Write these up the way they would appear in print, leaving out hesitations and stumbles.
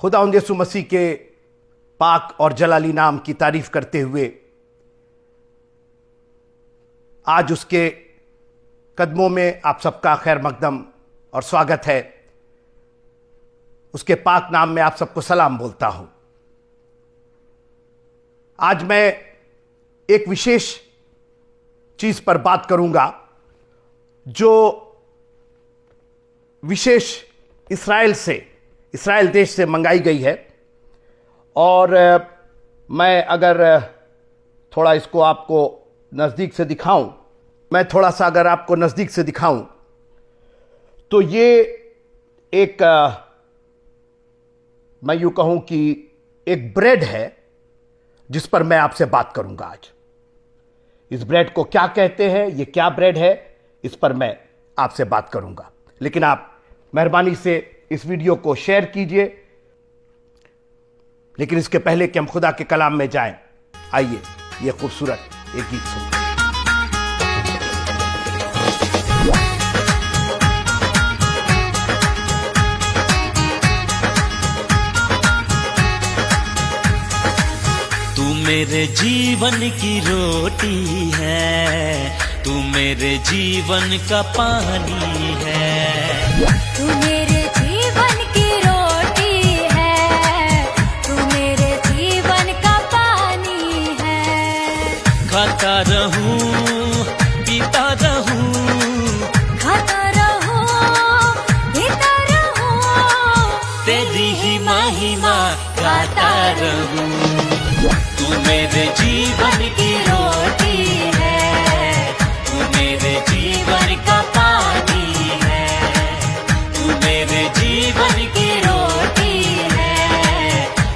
खुदावंद यीशु मसीह के पाक और जलाली नाम की तारीफ करते हुए आज उसके कदमों में आप सबका खैर मकदम और स्वागत है। उसके पाक नाम में आप सबको सलाम बोलता हूं। आज मैं एक विशेष चीज पर बात करूंगा जो विशेष इस्राएल देश से मंगाई गई है। और मैं अगर थोड़ा इसको आपको नज़दीक से दिखाऊं, अगर आपको नज़दीक से दिखाऊं तो ये एक मैं यूं कहूं कि एक ब्रेड है जिस पर मैं आपसे बात करूंगा आज। इस ब्रेड को क्या कहते हैं, ये क्या ब्रेड है, इस पर मैं आपसे बात करूंगा। लेकिन आप मेहरबानी से इस वीडियो को शेयर कीजिए। लेकिन इसके पहले कि हम खुदा के कलाम में जाएं, आइए ये खूबसूरत एक गीत सुनते हैं। तू मेरे जीवन की रोटी है, तू मेरे जीवन का पानी है। तू मेरे जीवन की रोटी है, तू मेरे जीवन का पानी है। खाता रहूं, पीता रहूं, खाता रहूं, पीता रहूं, तेरी ही महिमा गाता रहूं। तू मेरे जीवन की रोटी है, तू मेरे जीवन का पानी है। तू मेरे जीवन की रोटी है,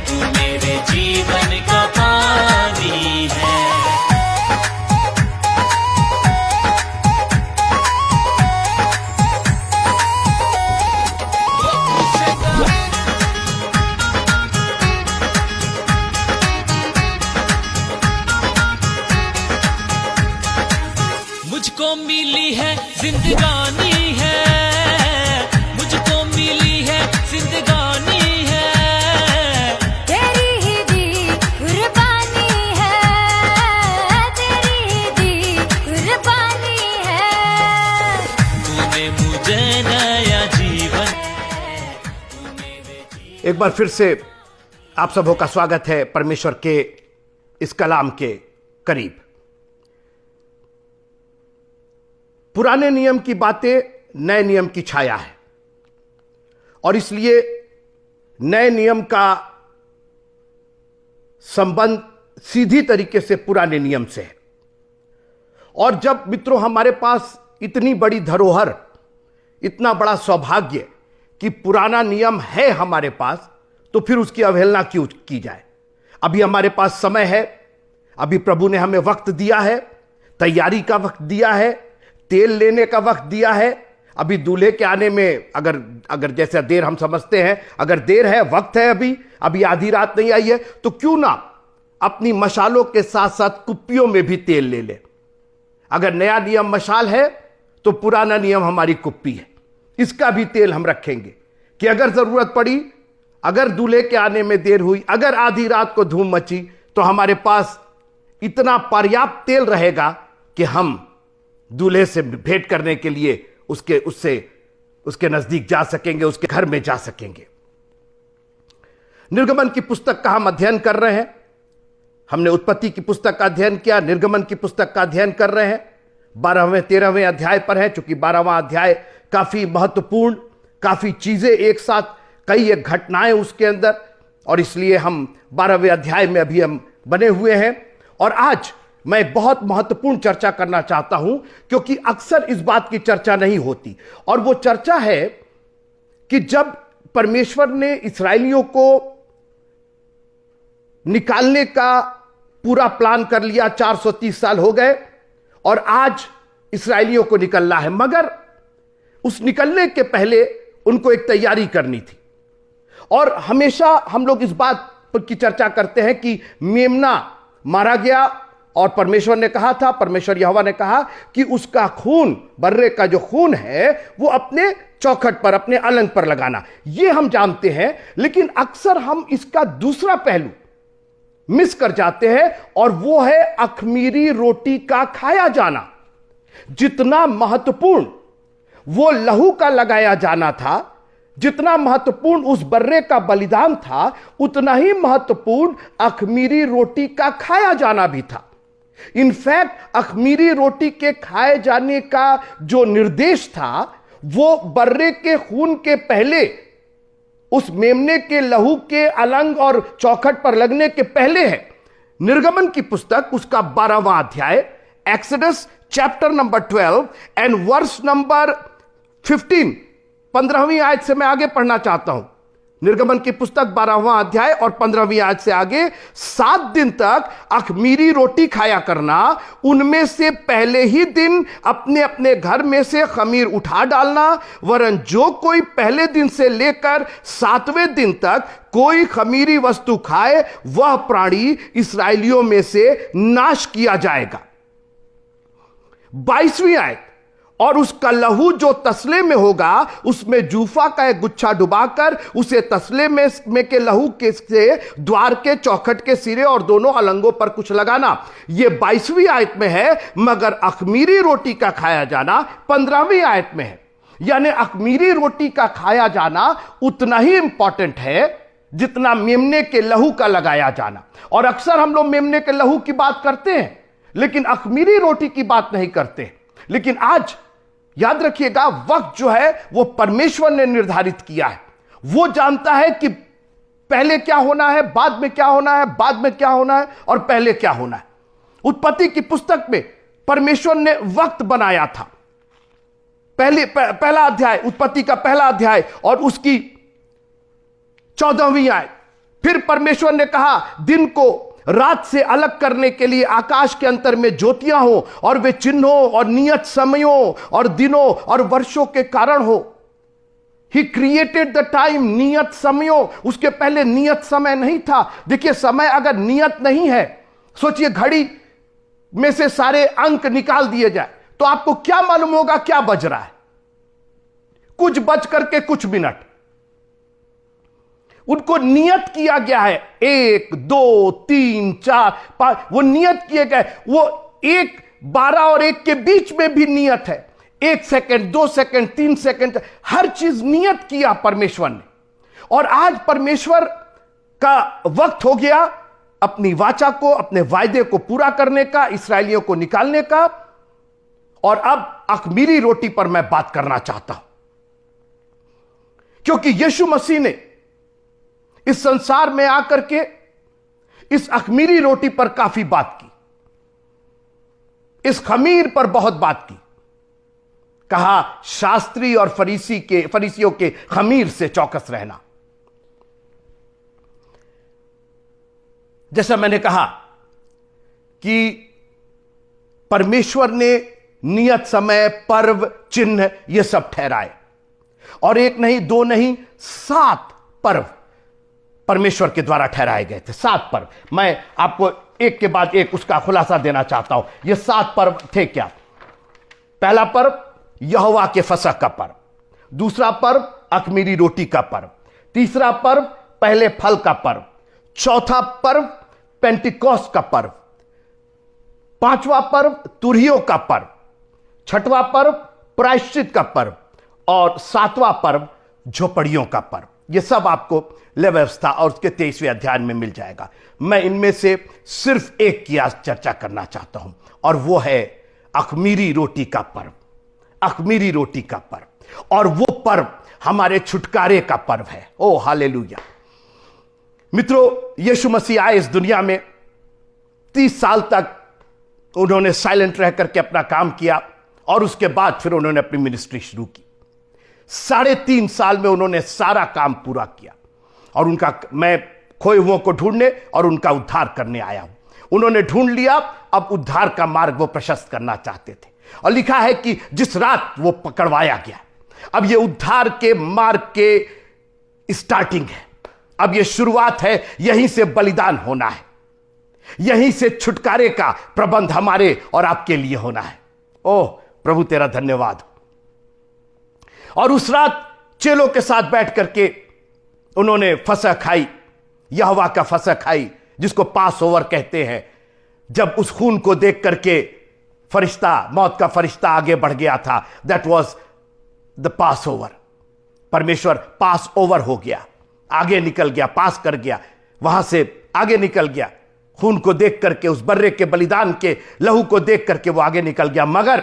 तू मेरे जीवन का पानी है। मुझको मिली है जिंदगानी है, मुझको मिली है जिंदगानी है। तेरी ही दी कुर्बानी है, तेरी ही दी कुर्बानी है। तूने मुझे नया जीवन। एक बार फिर से आप सबों का स्वागत है परमेश्वर के इस कलाम के करीब। पुराने नियम की बातें नए नियम की छाया है और इसलिए नए नियम का संबंध सीधी तरीके से पुराने नियम से है। और जब मित्रों हमारे पास इतनी बड़ी धरोहर, इतना बड़ा सौभाग्य कि पुराना नियम है हमारे पास, तो फिर उसकी अवहेलना क्यों की जाए। अभी हमारे पास समय है, अभी प्रभु ने हमें वक्त दिया है, तैयारी का वक्त दिया है, तेल लेने का वक्त दिया है। अभी दूल्हे के आने में अगर जैसा देर हम समझते हैं, अगर देर है, वक्त है, अभी आधी रात नहीं आई है, तो क्यों ना अपनी मशालों के साथ साथ कुप्पियों में भी तेल ले ले। अगर नया नियम मशाल है तो पुराना नियम हमारी कुप्पी है, इसका भी तेल हम रखेंगे कि अगर जरूरत पड़ी, अगर दूल्हे के आने में देर हुई, अगर आधी रात को धूम मची, तो हमारे पास इतना पर्याप्त तेल रहेगा कि हम दूल्हे से भेंट करने के लिए उसके नजदीक जा सकेंगे, उसके घर में जा सकेंगे। निर्गमन की पुस्तक का हम अध्ययन कर रहे हैं। हमने उत्पत्ति की पुस्तक का अध्ययन किया, निर्गमन की पुस्तक का अध्ययन कर रहे हैं। 12वें 13वें अध्याय पर है, चूंकि 12वां अध्याय काफी महत्वपूर्ण, काफी चीजें एक साथ, कई एक घटनाएं उसके अंदर, और इसलिए हम 12वें अध्याय में अभी हम बने हुए हैं। और आज मैं एक बहुत महत्वपूर्ण चर्चा करना चाहता हूं, क्योंकि अक्सर इस बात की चर्चा नहीं होती। और वो चर्चा है कि जब परमेश्वर ने इस्राएलियों को निकालने का पूरा प्लान कर लिया, 430 साल हो गए और आज इस्राएलियों को निकलना है, मगर उस निकलने के पहले उनको एक तैयारी करनी थी। और हमेशा हम लोग इस बात की चर्चा करते हैं कि मेमना मारा गया और परमेश्वर ने कहा था, परमेश्वर यहोवा ने कहा कि उसका खून, बर्रे का जो खून है, वो अपने चौखट पर, अपने अलंग पर लगाना। ये हम जानते हैं, लेकिन अक्सर हम इसका दूसरा पहलू मिस कर जाते हैं, और वो है अखमीरी रोटी का खाया जाना। जितना महत्वपूर्ण वो लहू का लगाया जाना था, जितना महत्वपूर्ण उस बर्रे का बलिदान था, उतना ही महत्वपूर्ण अखमीरी रोटी का खाया जाना भी था। इनफैक्ट अखमीरी रोटी के खाए जाने का जो निर्देश था, वो बर्रे के खून के पहले, उस मेमने के लहू के अलंग और चौखट पर लगने के पहले है। निर्गमन की पुस्तक उसका 12वां अध्याय, Exodus chapter number 12 and verse number 15, 15वीं आयत से मैं आगे पढ़ना चाहता हूं। निर्गमन की पुस्तक 12वां अध्याय और 15वीं आयत से आगे, 7 दिन तक अखमीरी रोटी खाया करना, उनमें से पहले ही दिन अपने अपने घर में से खमीर उठा डालना, वरन जो कोई पहले दिन से लेकर 7वें दिन तक कोई खमीरी वस्तु खाए, वह प्राणी इस्राएलियों में से नाश किया जाएगा। 22वीं आयत, और उसका लहू जो तसले में होगा, उसमें जूफा का एक गुच्छा डुबाकर उसे तसले में के लहू के से द्वार के चौखट के सिरे और दोनों अलंगों पर कुछ लगाना। यह 22वीं आयत में है, मगर अखमीरी रोटी का खाया जाना 15वीं आयत में है। यानी अखमीरी रोटी का खाया जाना उतना ही इंपॉर्टेंट है जितना मेमने के लहू का लगाया जाना। और अक्सर हम लोग मेमने के लहू की बात करते हैं, लेकिन अखमीरी रोटी की बात नहीं करते। लेकिन आज याद रखिएगा, वक्त जो है वो परमेश्वर ने निर्धारित किया है। वो जानता है कि पहले क्या होना है, बाद में क्या होना है, बाद में क्या होना है और पहले क्या होना है। उत्पत्ति की पुस्तक में परमेश्वर ने वक्त बनाया था। पहला अध्याय, उत्पत्ति का पहला अध्याय और उसकी 14वीं आयत। फिर परमेश्वर ने कहा, दिन को रात से अलग करने के लिए आकाश के अंतर में ज्योतियां हो, और वे चिन्हों और नियत समयों और दिनों और वर्षों के कारण हो। ही क्रिएटेड द टाइम, नियत समयों। उसके पहले नियत समय नहीं था। देखिए, समय अगर नियत नहीं है, सोचिए घड़ी में से सारे अंक निकाल दिए जाए तो आपको क्या मालूम होगा क्या बज रहा है? कुछ बज करके कुछ मिनट। उनको नियत किया गया है, 1, 2, 3, 4, 5, वो नियत किए गए। वो 1, 12 और 1 के बीच में भी नियत है। 1 सेकंड, 2 सेकंड, 3 सेकंड, हर चीज नियत किया परमेश्वर ने। और आज परमेश्वर का वक्त हो गया अपनी वाचा को, अपने वायदे को पूरा करने का, इस्राएलियों को निकालने का। और अब अखमीरी रोटी पर मैं बात करना चाहता हूं, क्योंकि यीशु मसीह ने इस संसार में आकर के इस अखमीरी रोटी पर काफी बात की, इस खमीर पर बहुत बात की। कहा, शास्त्री और फरीसियों के खमीर से चौकस रहना। जैसा मैंने कहा कि परमेश्वर ने नियत समय, पर्व, चिन्ह ये सब ठहराए, और 1 नहीं, 2 नहीं, 7 पर्व परमेश्वर के द्वारा ठहराए गए थे। 7 पर्व। मैं आपको एक के बाद एक उसका खुलासा देना चाहता हूं। ये 7 पर्व थे क्या? पहला पर्व यहोवा के फसह का पर्व, दूसरा पर्व अखमीरी रोटी का पर्व, तीसरा पर्व पहले फल का पर्व, चौथा पर्व पेंटिकोस्त का पर्व, पांचवा पर्व तुरहियों का पर्व, छठवां पर्व प्रायश्चित का पर्व, और 7वां पर्व झोपड़ियों का पर्व। यह सब आपको ले व्यवस्था और उसके 23वें अध्याय में मिल जाएगा। मैं इनमें से सिर्फ एक की आज चर्चा करना चाहता हूं, और वो है अखमीरी रोटी का पर्व। अखमीरी रोटी का पर्व, और वो पर्व हमारे छुटकारे का पर्व है। ओ हालेलुया। मित्रों, यीशु मसीह आए इस दुनिया में, 30 साल तक उन्होंने साइलेंट रह करके अपना काम किया, और उसके बाद फिर उन्होंने अपनी मिनिस्ट्री शुरू की। 3.5 साल में उन्होंने सारा काम पूरा किया, और मैं खोए हुओं को ढूंढने और उनका उद्धार करने आया हूं। उन्होंने ढूंढ लिया, अब उद्धार का मार्ग वो प्रशस्त करना चाहते थे। और लिखा है कि जिस रात वो पकड़वाया गया, अब ये उद्धार के मार्ग के स्टार्टिंग है, अब ये शुरुआत है, यहीं से बलिदान होना है। यहीं से छुटकारे का प्रबंध हमारे और आपके लिए होना है। ओह प्रभु तेरा धन्यवाद। और उस रात चेलों के साथ बैठ करके उन्होंने फसह खाई, यहोवा का फसह खाई, जिसको पास ओवर कहते हैं। जब उस खून को देख करके फरिश्ता, मौत का फरिश्ता आगे बढ़ गया था, that was the pass over. परमेश्वर पास ओवर हो गया, आगे निकल गया, पास कर गया, वहां से आगे निकल गया। खून को देख करके, उस बर्रे के बलिदान के लहू को देख करके वो आगे निकल गया। मगर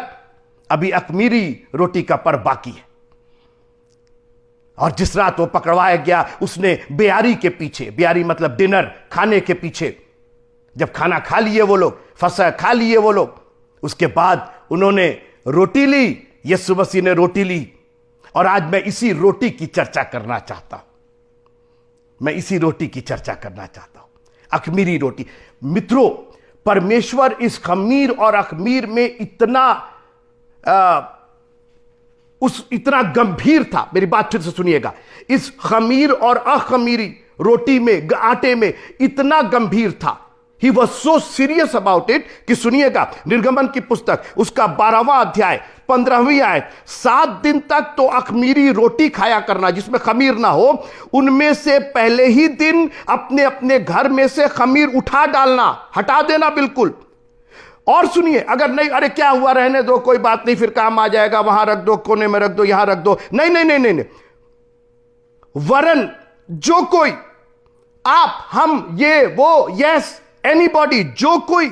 अभी अख़मीरी रोटी का पर्व बाकी है। और जिस रात वो पकड़वाया गया, उसने बेयारी के पीछे, बेयारी मतलब डिनर, खाने के पीछे, जब खाना खा लिए वो लोग, फसह खा लिए वो लोग, उसके बाद उन्होंने रोटी ली, यीशु मसीह ने रोटी ली। और आज मैं इसी रोटी की चर्चा करना चाहता हूं, मैं इसी रोटी की चर्चा करना चाहता हूं, अख़मीरी रोटी। मित्रों, परमेश्वर इस खमीर और अख़मीर में इतना गंभीर था। मेरी बात फिर से सुनिएगा, इस खमीर और अखमीरी रोटी में, आटे में इतना गंभीर था। He was so serious about it कि सुनिएगा, निर्गमन की पुस्तक उसका 12वां अध्याय 15वीं आयत, 7 दिन तक तो अखमीरी रोटी खाया करना जिसमें खमीर ना हो, उनमें से पहले ही दिन अपने अपने घर में से खमीर उठा डालना, हटा देना बिल्कुल। और सुनिए, अगर नहीं, अरे क्या हुआ, रहने दो, कोई बात नहीं, फिर काम आ जाएगा, वहां रख दो, कोने में रख दो, यहां रख दो, नहीं नहीं नहीं नहीं, नहीं। वरन जो कोई, आप, हम, ये, वो, यस, एनीबॉडी, जो कोई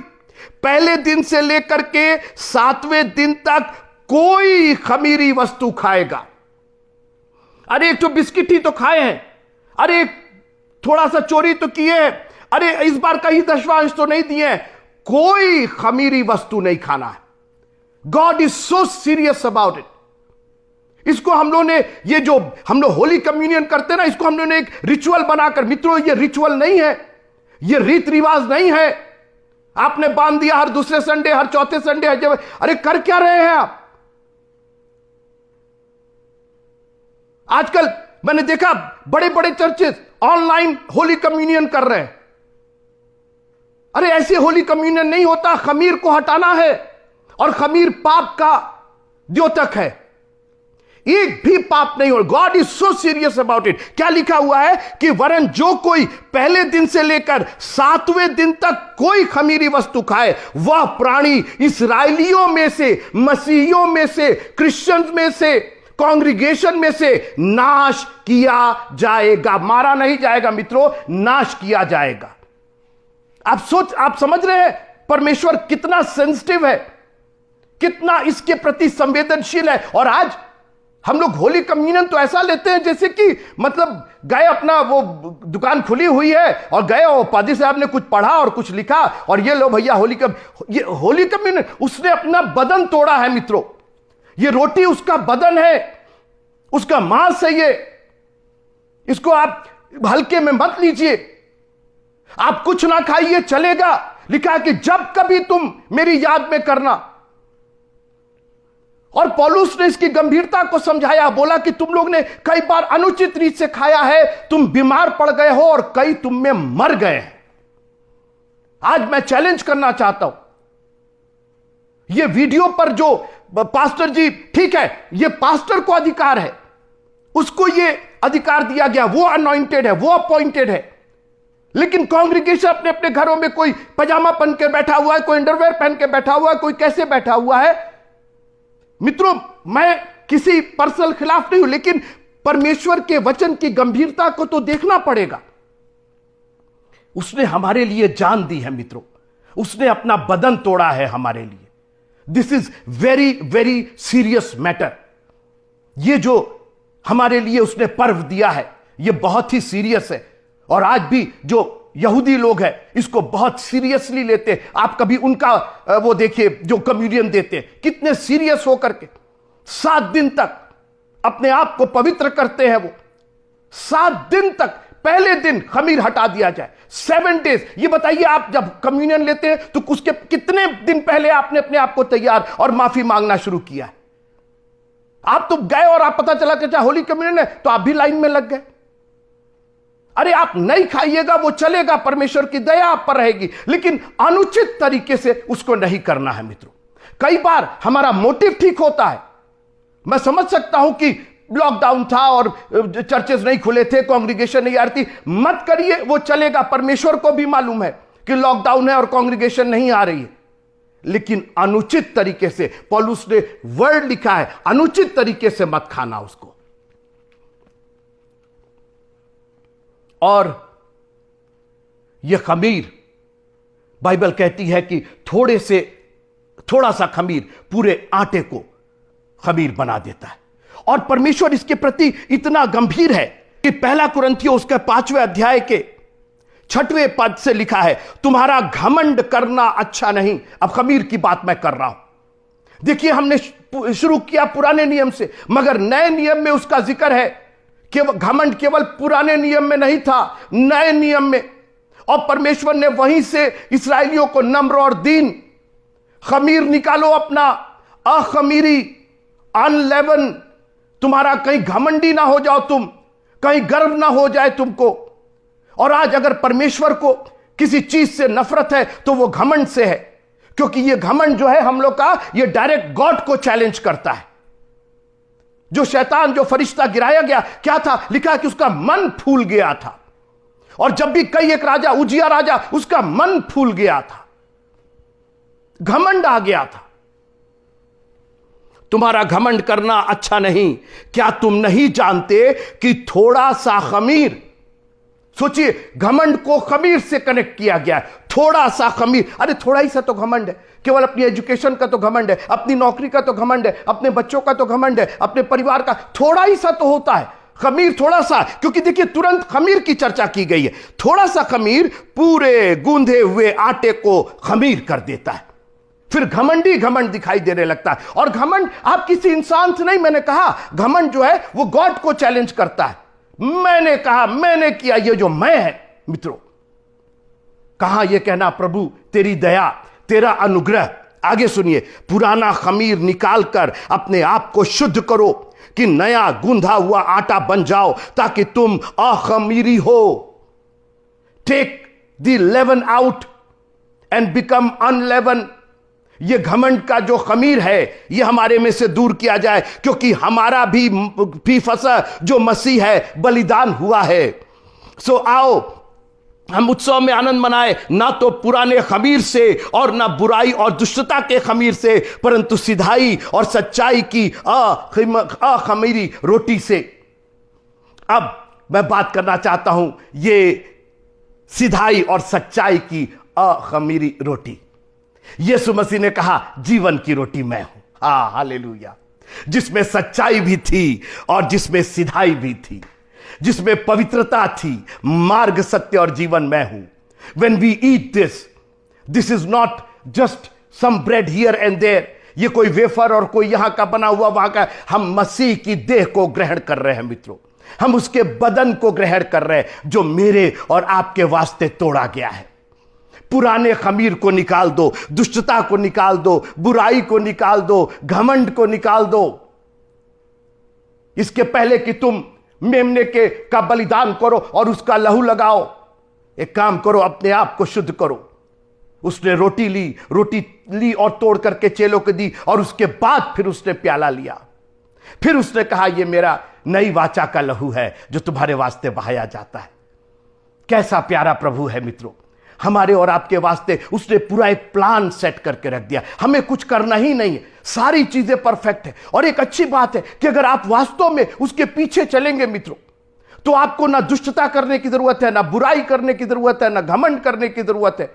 पहले दिन से लेकर के 7वें दिन तक कोई खमीरी वस्तु खाएगा। अरे एक तो बिस्किट ही तो खाए हैं, अरे थोड़ा सा चोरी तो किए हैं, अरे इस बार का ही 10वां अंश तो नहीं दिए हैं, कोई खमीरी वस्तु नहीं खाना है। God is so serious about it. इसको हम लोगों ने, ये जो हम लोग होली कम्युनियन करते हैं ना, इसको हम लोगों ने एक रिचुअल बनाकर, मित्रों ये रिचुअल नहीं है, ये रीत रिवाज नहीं है। आपने बांध दिया हर दूसरे संडे, हर चौथे संडे, हर जगह, अरे कर क्या रहे हैं आप? आजकल मैंने देखा बड़े बड़े चर्चेस ऑनलाइन होली कम्युनियन कर रहे हैं। अरे ऐसे होली कम्युनियन नहीं होता, खमीर को हटाना है, और खमीर पाप का द्योतक है, एक भी पाप नहीं हो। God is so serious about it. क्या लिखा हुआ है कि वरन जो कोई पहले दिन से लेकर 7वें दिन तक कोई खमीरी वस्तु खाए, वह प्राणी इस्राएलियों में से, मसीहियों में से, क्रिश्चियंस में से, कांग्रीगेशन में से नाश किया जाएगा। मारा नहीं जाएगा मित्रों, नाश किया जाएगा। आप समझ रहे हैं परमेश्वर कितना सेंसिटिव है, कितना इसके प्रति संवेदनशील है। और आज हम लोग होली कम्युनियन तो ऐसा लेते हैं जैसे कि मतलब गए, अपना वो दुकान खुली हुई है और गए, और पादी साहब ने कुछ पढ़ा और कुछ लिखा और ये लो भैया ये होली कम्युनियन। उसने अपना बदन तोड़ा है मित्रों। ये रोटी उसका बदन है, उसका मांस है ये। इसको आप हल्के में मत लीजिए। आप कुछ ना खाइए चलेगा, लिखा है कि जब कभी तुम मेरी याद में करना। और पौलुस ने इसकी गंभीरता को समझाया, बोला कि तुम लोग ने कई बार अनुचित रीत से खाया है, तुम बीमार पड़ गए हो और कई तुम में मर गए हैं। आज मैं चैलेंज करना चाहता हूं, ये वीडियो पर जो पास्टर जी, ठीक है, ये पास्टर को अधिकार है, उसको ये अधिकार दिया गया, वो अनॉइंटेड है, वो अपॉइंटेड है। लेकिन कांग्रीगेशन अपने अपने घरों में, कोई पजामा पहन के बैठा हुआ है, कोई अंडरवेयर पहन के बैठा हुआ है, कोई कैसे बैठा हुआ है। मित्रों, मैं किसी पर्सनल खिलाफ नहीं हूं, लेकिन परमेश्वर के वचन की गंभीरता को तो देखना पड़ेगा। उसने हमारे लिए जान दी है मित्रों, उसने अपना बदन तोड़ा है हमारे लिए। This is very very serious matter. ये जो हमारे लिए उसने पर्व दिया है, ये बहुत ही सीरियस है। और आज भी जो यहूदी लोग हैं इसको बहुत सीरियसली लेते हैं। आप कभी उनका वो देखिए जो कम्युनियन देते हैं, कितने सीरियस होकर के 7 दिन तक अपने आप को पवित्र करते हैं। वो 7 दिन तक, पहले दिन खमीर हटा दिया जाए, 7 डेज। ये बताइए, आप जब कम्युनियन लेते हैं तो उसके कितने दिन पहले आपने अपने आप को तैयार और माफी मांगना शुरू किया है? आप तो गए और आप पता चला कि होली कम्युनियन है तो आप भी लाइन में लग गए। अरे आप नहीं खाइएगा वो चलेगा, परमेश्वर की दया आप पर रहेगी, लेकिन अनुचित तरीके से उसको नहीं करना है मित्रों। कई बार हमारा मोटिव ठीक होता है, मैं समझ सकता हूं कि लॉकडाउन था और चर्चेस नहीं खुले थे, कांग्रीगेशन नहीं आ रही थी, मत करिए वो चलेगा। परमेश्वर को भी मालूम है कि लॉकडाउन है और कांग्रीगेशन नहीं आ रही है, लेकिन अनुचित तरीके से, पौलुस ने वर्ड लिखा है, अनुचित तरीके से मत खाना उसको। और यह खमीर, बाइबल कहती है कि थोड़ा सा खमीर पूरे आटे को खमीर बना देता है। और परमेश्वर इसके प्रति इतना गंभीर है कि पहला कुरिन्थियों उसके 5वें अध्याय के 6वें पद से लिखा है, तुम्हारा घमंड करना अच्छा नहीं। अब खमीर की बात मैं कर रहा हूं। देखिए, हमने शुरू किया पुराने नियम से, मगर नए नियम में उसका जिक्र है। केवल घमंड केवल पुराने नियम में नहीं था, नए नियम में। और परमेश्वर ने वहीं से इस्राएलियों को नम्र और दीन, खमीर निकालो अपना, अखमीरी, अनलेवन, तुम्हारा कहीं घमंडी ना हो जाओ तुम, कहीं गर्व ना हो जाए तुमको। और आज अगर परमेश्वर को किसी चीज से नफरत है तो वो घमंड से है, क्योंकि ये घमंड जो है हम लोग का, ये डायरेक्ट गॉड को चैलेंज करता है। जो शैतान, जो फरिश्ता गिराया गया, क्या था लिखा कि उसका मन फूल गया था। और जब भी एक राजा, उजिया राजा, उसका मन फूल गया था, घमंड आ गया था। तुम्हारा घमंड करना अच्छा नहीं। क्या तुम नहीं जानते कि थोड़ा सा खमीर, सोचिए, घमंड को खमीर से कनेक्ट किया गया है। थोड़ा सा खमीर, अरे थोड़ा ही सा तो घमंड है, केवल अपनी एजुकेशन का तो घमंड है, अपनी नौकरी का तो घमंड है, अपने बच्चों का तो घमंड है, अपने परिवार का, थोड़ा ही सा तो होता है खमीर, थोड़ा सा। क्योंकि देखिए, तुरंत खमीर की चर्चा की गई है। थोड़ा सा खमीर पूरे गूंधे हुए आटे को खमीर कर देता है। फिर घमंडी घमंड दिखाई देने लगता है। और घमंड आप किसी इंसान से नहीं, मैंने कहा घमंड जो है वो गॉड को चैलेंज करता है। मैंने कहा, मैंने किया, ये जो मैं है मित्रों, कहां यह कहना प्रभु तेरी दया, तेरा अनुग्रह। आगे सुनिए, पुराना खमीर निकालकर अपने आप को शुद्ध करो कि नया गूंधा हुआ आटा बन जाओ, ताकि तुम अखमीरी हो। Take the leaven out and become unleaven. ये घमंड का जो खमीर है, ये हमारे में से दूर किया जाए, क्योंकि हमारा भी फसा जो मसीह है, बलिदान हुआ है। सो आओ हम उत्सव में आनंद मनाए, ना तो पुराने खमीर से और ना बुराई और दुष्टता के खमीर से, परंतु सिधाई और सच्चाई की अखमीरी रोटी से। अब मैं बात करना चाहता हूं ये सिधाई और सच्चाई की अखमीरी रोटी। यीशु मसीह ने कहा, जीवन की रोटी मैं हूं। हालेलुया। जिसमें सच्चाई भी थी और जिसमें सिधाई भी थी, जिसमें पवित्रता थी। मार्ग, सत्य और जीवन मैं हूं। When we eat this is not just some bread here and there। ये कोई वेफर और कोई यहां का बना हुआ वहां का। हम मसीह की देह को ग्रहण कर रहे हैं मित्रों। हम उसके बदन को ग्रहण कर रहे हैं, जो मेरे और आपके वास्ते तोड़ा गया है। पुराने खमीर को निकाल दो, दुष्टता को निकाल दो, बुराई को निकाल दो, घमंड को निकाल दो। इसके पहले कि तुम मेमने का बलिदान करो और उसका लहू लगाओ, एक काम करो, अपने आप को शुद्ध करो। उसने रोटी ली और तोड़ करके चेलों को दी, और उसके बाद फिर उसने प्याला लिया। फिर उसने कहा, यह मेरा नई वाचा का लहू है जो तुम्हारे वास्ते बहाया जाता है। कैसा प्यारा प्रभु है मित्रों, हमारे और आपके वास्ते उसने पूरा एक प्लान सेट करके रख दिया। हमें कुछ करना ही नहीं है, सारी चीजें परफेक्ट है। और एक अच्छी बात है कि अगर आप वास्तव में उसके पीछे चलेंगे मित्रों, तो आपको ना दुष्टता करने की जरूरत है, ना बुराई करने की जरूरत है, ना घमंड करने की जरूरत है।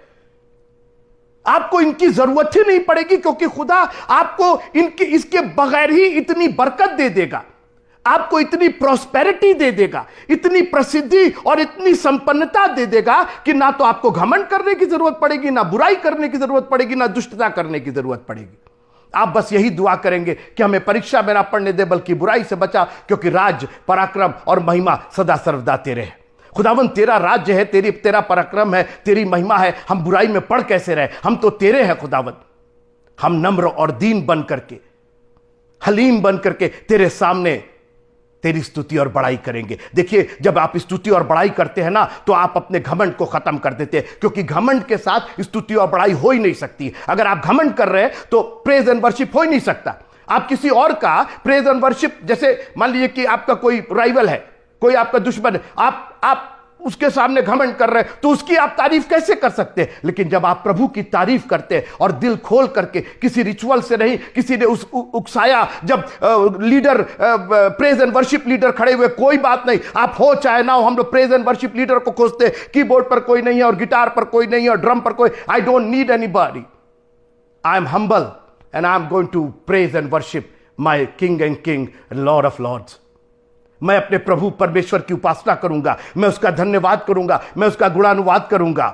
आपको इनकी जरूरत ही नहीं पड़ेगी, क्योंकि खुदा आपको इसके बगैर ही इतनी बरकत दे देगा, आपको इतनी प्रॉस्पेरिटी दे देगा, इतनी प्रसिद्धि और इतनी संपन्नता दे देगा कि ना तो आपको घमंड करने की जरूरत पड़ेगी, ना बुराई करने की जरूरत पड़ेगी, ना दुष्टता करने की जरूरत पड़ेगी। आप बस यही दुआ करेंगे कि हमें परीक्षा में ना पढ़ने दे, बल्कि बुराई से बचा, क्योंकि राज, पराक्रम और महिमा सदा सर्वदा तेरे है। खुदावन, तेरा राज्य है, तेरा पराक्रम है, तेरी महिमा है। हम बुराई में पड़ कैसे रहे? हम तो तेरे हैं खुदावन। हम नम्र और दीन बन करके, हलीम बन करके तेरे सामने तेरी स्तुति और बड़ाई करेंगे। देखिए, जब आप स्तुति और बड़ाई करते हैं ना, तो आप अपने घमंड को खत्म कर देते हैं, क्योंकि घमंड के साथ स्तुति और बड़ाई हो ही नहीं सकती। अगर आप घमंड कर रहे हैं तो प्रेज एंड वर्शिप हो ही नहीं सकता। आप किसी और का प्रेज एंड वर्शिप, जैसे मान लीजिए कि आपका कोई राइवल है, कोई आपका दुश्मन है, आप उसके सामने घमंड कर रहे हैं, तो उसकी आप तारीफ कैसे कर सकते हैं? लेकिन जब आप प्रभु की तारीफ करते हैं और दिल खोल करके, किसी रिचुअल से नहीं, किसी ने उकसाया, जब leader praise and worship leader खड़े हुए, कोई बात नहीं, आप हो चाहे ना हो, हम लोग प्रेज एंड वर्शिप लीडर को खोजते हैं। कीबोर्ड पर कोई नहीं है और गिटार पर कोई नहीं है और ड्रम पर कोई, I don't need anybody, I am humble and I am going to praise and worship my king and king, lord of lords. मैं अपने प्रभु परमेश्वर की उपासना करूंगा, मैं उसका धन्यवाद करूंगा, मैं उसका गुणानुवाद करूंगा,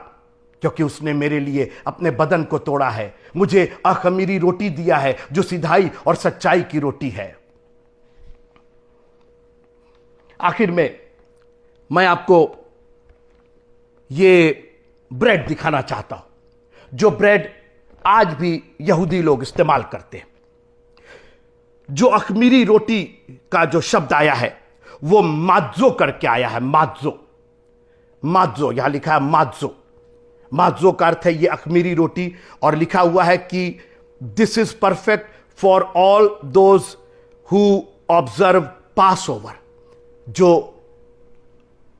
क्योंकि उसने मेरे लिए अपने बदन को तोड़ा है, मुझे अखमीरी रोटी दिया है, जो सिधाई और सच्चाई की रोटी है। आखिर में मैं आपको ये ब्रेड दिखाना चाहता हूं, जो ब्रेड आज भी यहूदी लोग इस्तेमाल करते हैं। जो अखमीरी रोटी का जो शब्द आया है वो मात्जो करके आया है। मात्जो यहां लिखा है मात्जो। मात्जो का अर्थ है ये अखमीरी रोटी, और लिखा हुआ है कि this is perfect for all those who observe pass over. जो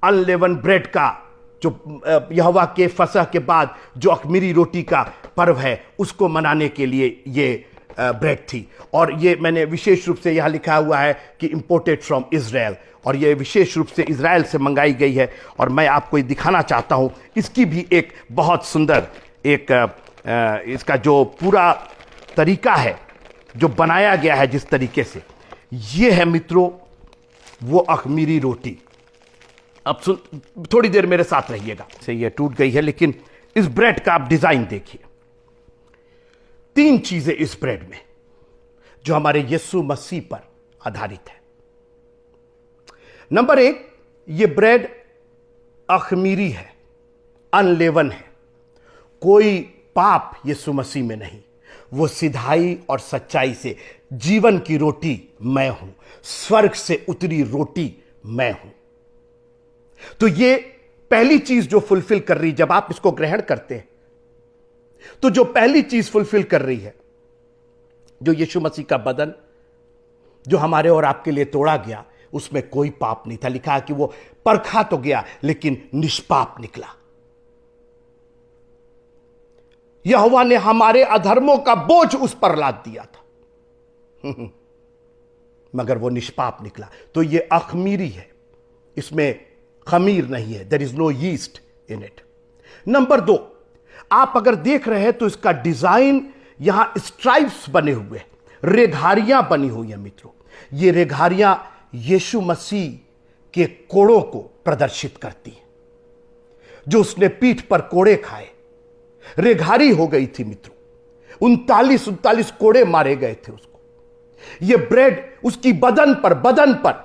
अनलेवन ब्रेड का, जो यहोवा के फसह के बाद जो अखमीरी रोटी का पर्व है, उसको मनाने के लिए ये ब्रेड थी। और ये मैंने विशेष रूप से यहां लिखा हुआ है कि इंपोर्टेड फ्रॉम इजराइल, और ये विशेष रूप से इजराइल से मंगाई गई है। और मैं आपको ये दिखाना चाहता हूं, इसकी भी एक बहुत सुंदर एक इसका जो पूरा तरीका है, जो बनाया गया है जिस तरीके से, ये है मित्रों वो अखमीरी रोटी। अब थोड़ी देर मेरे साथ रहिएगा। से ये टूट गई है, लेकिन इस ब्रेड का आप डिजाइन देखिए। 3 चीजें इस ब्रेड में जो हमारे यीशु मसीह पर आधारित है। नंबर 1, ये ब्रेड अखमीरी है, अनलेवन है। कोई पाप यीशु मसीह में नहीं। वो सिधाई और सच्चाई से, जीवन की रोटी मैं हूं, स्वर्ग से उतरी रोटी मैं हूं। तो ये पहली चीज जो फुलफिल कर रही, जब आप इसको ग्रहण करते हैं, तो जो पहली चीज फुलफिल कर रही है, जो यीशु मसीह का बदन जो हमारे और आपके लिए तोड़ा गया, उसमें कोई पाप नहीं था। लिखा है कि वो परखा तो गया लेकिन निष्पाप निकला। यहोवा ने हमारे अधर्मों का बोझ उस पर लाद दिया था, मगर वो निष्पाप निकला। तो ये अखमीरी है, इसमें खमीर नहीं है, there is no yeast in it. Number 2, आप अगर देख रहे हैं तो इसका डिजाइन, यहां स्ट्राइप्स बने हुए, रेघारियां बनी हुई हैं मित्रों। ये रेघारियां यीशु मसीह के कोड़ों को प्रदर्शित करती हैं, जो उसने पीठ पर कोड़े खाए। रेघारी हो गई थी मित्रों, 39 कोड़े मारे गए थे उसको। ये ब्रेड उसकी बदन पर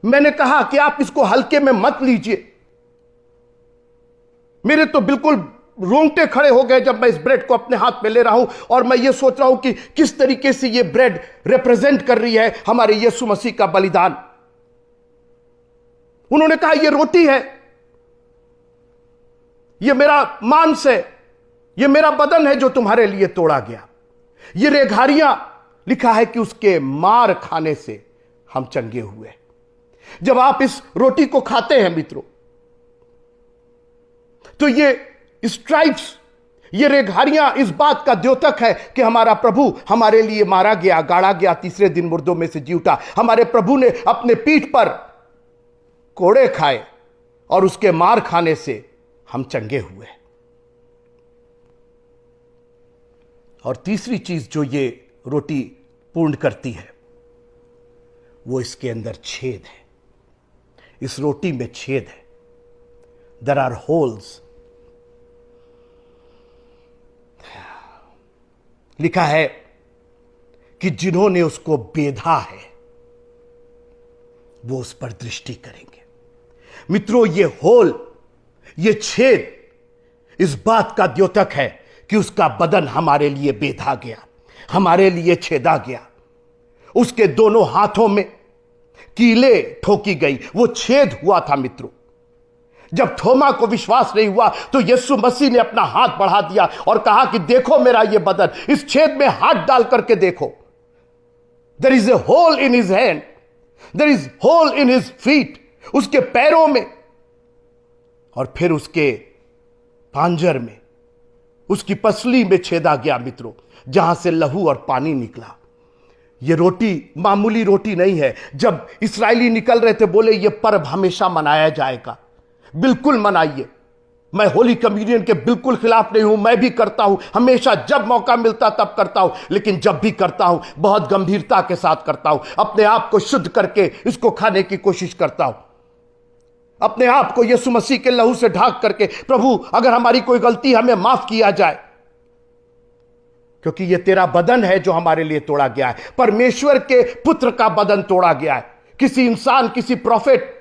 मैंने कहा कि आप इसको हल्के में मत लीजिए। मेरे तो बिल्कुल रोंगटे खड़े हो गए जब मैं इस ब्रेड को अपने हाथ में ले रहा हूं, और मैं ये सोच रहा हूं कि किस तरीके से ये ब्रेड रिप्रेजेंट कर रही है हमारे यीशु मसीह का बलिदान। उन्होंने कहा ये रोटी है, ये मेरा मांस है, ये मेरा बदन है जो तुम्हारे लिए तोड़ा गया। ये रेघारियां, लिखा है कि उसके मार खाने से हम चंगे हुए। जब आप इस रोटी को खाते हैं मित्रों, तो ये स्ट्राइप्स, ये रेघारियां इस बात का द्योतक है कि हमारा प्रभु हमारे लिए मारा गया, गाड़ा गया, तीसरे दिन मुर्दों में से जी उठा। हमारे प्रभु ने अपने पीठ पर कोड़े खाए और उसके मार खाने से हम चंगे हुए। और तीसरी चीज जो ये रोटी पूर्ण करती है, वो इसके अंदर छेद है। इस रोटी में छेद है, देयर आर होल्स। लिखा है कि जिन्होंने उसको बेधा है वो उस पर दृष्टि करेंगे। मित्रों, ये होल, ये छेद इस बात का द्योतक है कि उसका बदन हमारे लिए बेधा गया, हमारे लिए छेदा गया। उसके दोनों हाथों में कीले ठोकी गई, वो छेद हुआ था मित्रों। जब थोमा को विश्वास नहीं हुआ तो यीशु मसीह ने अपना हाथ बढ़ा दिया और कहा कि देखो मेरा ये बदन, इस छेद में हाथ डाल करके देखो। There is a hole in his hand, there is hole in his feet, उसके पैरों में और फिर उसके पांजर में, उसकी पसली में छेदा गया मित्रों, जहां से लहू और पानी निकला। ये रोटी मामूली रोटी नहीं है। जब इस्राएली निकल रहे थे बोले ये पर्व हमेशा मनाया जाएगा, बिल्कुल मनाइए। मैं होली कम्युनियन के बिल्कुल खिलाफ नहीं हूं, मैं भी करता हूं, हमेशा जब मौका मिलता तब करता हूं, लेकिन जब भी करता हूं बहुत गंभीरता के साथ करता हूं। अपने आप को शुद्ध करके इसको खाने की कोशिश करता हूं, अपने आप को यीशु मसीह के लहू से ढाक करके, प्रभु अगर हमारी कोई गलती हमें माफ किया जाए, क्योंकि यह तेरा बदन है जो हमारे लिए तोड़ा गया है। परमेश्वर के पुत्र का बदन तोड़ा गया है। किसी इंसान, किसी प्रोफेट,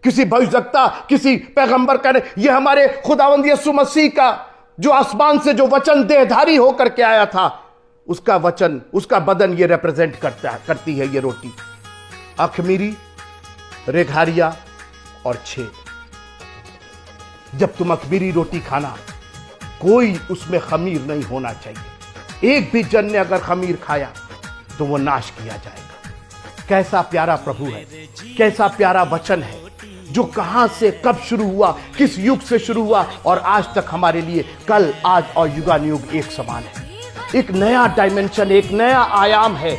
किसी भविष्यवक्ता, किसी पैगंबर का नहीं, यह हमारे खुदावंद यीशु मसीह का जो आसमान से जो वचन देहधारी होकर के आया था, उसका वचन, उसका बदन ये रिप्रेजेंट करती है ये रोटी। अखमीरी, रेघारिया और छेद। जब तुम अखमीरी रोटी खाना, कोई उसमें खमीर नहीं होना चाहिए। एक भी जन ने अगर खमीर खाया तो वो नाश किया जाएगा। कैसा प्यारा प्रभु है, कैसा प्यारा वचन है, जो कहां से कब शुरू हुआ, किस युग से शुरू हुआ और आज तक हमारे लिए कल, आज और युगानुयुग एक समान है। एक नया डायमेंशन, एक नया आयाम है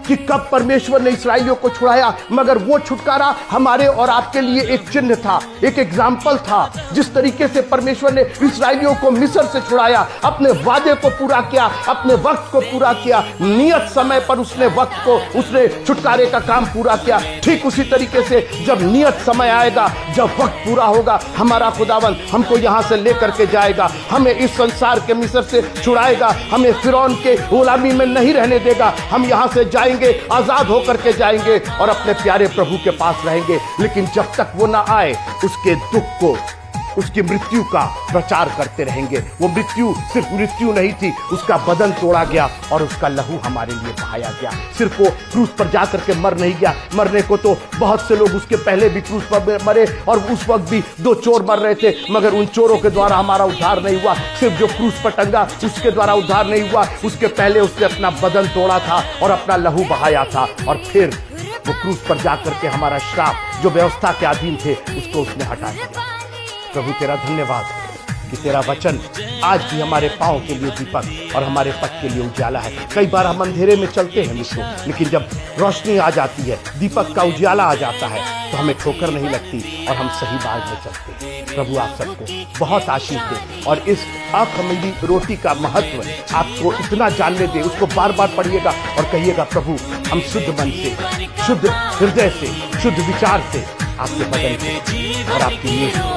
कि कब परमेश्वर ने इस्राएलियों को छुड़ाया, मगर वो छुटकारा हमारे और आपके लिए एक चिन्ह था, एक एग्जाम्पल था। जिस तरीके से परमेश्वर ने इस्राएलियों को मिस्र से छुड़ाया, अपने वादे को पूरा किया, अपने वक्त को पूरा किया, नियत समय पर उसने वक्त को, उसने छुटकारे का काम पूरा किया। ठीक उसी तरीके से जब नियत समय आएगा, जब वक्त पूरा होगा, हमारा खुदावन हमको यहाँ से लेकर के जाएगा, हमें इस संसार के मिस्र से छुड़ाएगा, हमें फिरौन के गुलामी में नहीं रहने देगा। हम यहाँ से जाएंगे, आजाद होकर के जाएंगे और अपने प्यारे प्रभु के पास रहेंगे। लेकिन जब तक वो ना आए, उसके दुख को, उसकी मृत्यु का प्रचार करते रहेंगे। वो मृत्यु सिर्फ मृत्यु नहीं थी, उसका बदन तोड़ा गया और उसका लहू हमारे लिए बहाया गया। सिर्फ वो क्रूस पर जाकर के मर नहीं गया, मरने को तो बहुत से लोग उसके पहले भी क्रूस पर मरे और उस वक्त भी 2 चोर मर रहे थे, मगर उन चोरों के द्वारा हमारा उद्धार नहीं हुआ। सिर्फ जो क्रूस पर टंगा उसके द्वारा उद्धार नहीं हुआ, उसके पहले उसने अपना बदन तोड़ा था और अपना लहू बहाया था, और फिर वो क्रूस पर जाकर के हमारा श्राप, जो व्यवस्था के अधीन थे, उसको उसने हटा दिया। प्रभु तेरा धन्यवाद कि तेरा वचन आज भी हमारे पांव के लिए दीपक और हमारे पथ के लिए उजाला है। कई बार हम अंधेरे में चलते हैं मित्रों, लेकिन जब रोशनी आ जाती है, दीपक का उजाला आ जाता है, तो हमें ठोकर नहीं लगती और हम सही मार्ग में चलते हैं। प्रभु आप सबको बहुत आशीष दे और इस अखमीरी रोटी का महत्व आपको इतना जानने दे। उसको बार बार पढ़िएगा और कहिएगा, प्रभु हम शुद्ध मन से, शुद्ध हृदय से, शुद्ध विचार से आपके बदन और आपकी